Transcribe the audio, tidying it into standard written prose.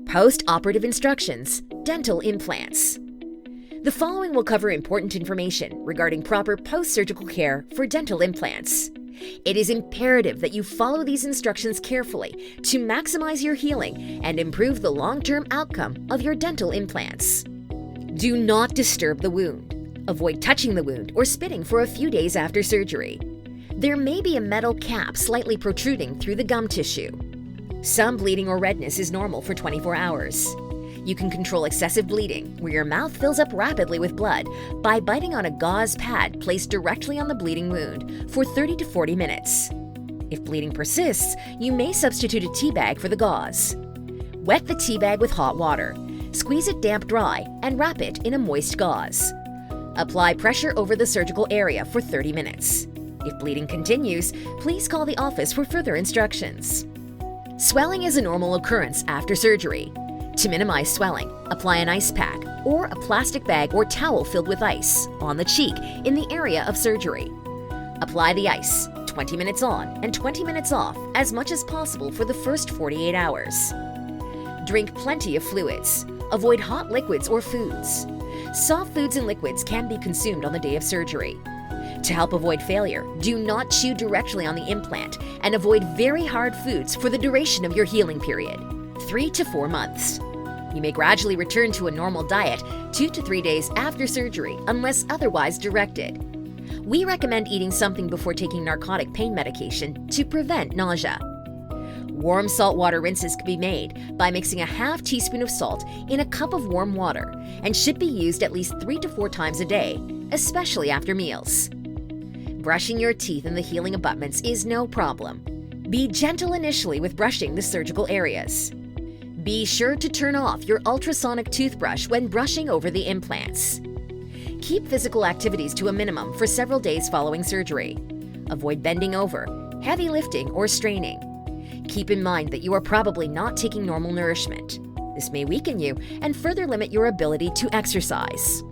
Post-Operative Instructions, Dental Implants. The following will cover important information regarding proper post-surgical care for dental implants. It is imperative that you follow these instructions carefully to maximize your healing and improve the long-term outcome of your dental implants. Do not disturb the wound. Avoid touching the wound or spitting for a few days after surgery. There may be a metal cap slightly protruding through the gum tissue. Some bleeding or redness is normal for 24 hours. You can control excessive bleeding, where your mouth fills up rapidly with blood, by biting on a gauze pad placed directly on the bleeding wound for 30 to 40 minutes. If bleeding persists, you may substitute a tea bag for the gauze. Wet the tea bag with hot water. Squeeze it damp dry and wrap it in a moist gauze. Apply pressure over the surgical area for 30 minutes. If bleeding continues, please call the office for further instructions. Swelling is a normal occurrence after surgery. To minimize swelling, apply an ice pack or a plastic bag or towel filled with ice on the cheek in the area of surgery. Apply the ice 20 minutes on and 20 minutes off as much as possible for the first 48 hours. Drink plenty of fluids. Avoid hot liquids or foods. Soft foods and liquids can be consumed on the day of surgery. To help avoid failure, do not chew directly on the implant and avoid very hard foods for the duration of your healing period, 3 to 4 months. You may gradually return to a normal diet 2 to 3 days after surgery unless otherwise directed. We recommend eating something before taking narcotic pain medication to prevent nausea. Warm saltwater rinses can be made by mixing a half teaspoon of salt in a cup of warm water and should be used at least 3 to 4 times a day, especially after meals. Brushing your teeth in the healing abutments is no problem. Be gentle initially with brushing the surgical areas. Be sure to turn off your ultrasonic toothbrush when brushing over the implants. Keep physical activities to a minimum for several days following surgery. Avoid bending over, heavy lifting, or straining. Keep in mind that you are probably not taking normal nourishment. This may weaken you and further limit your ability to exercise.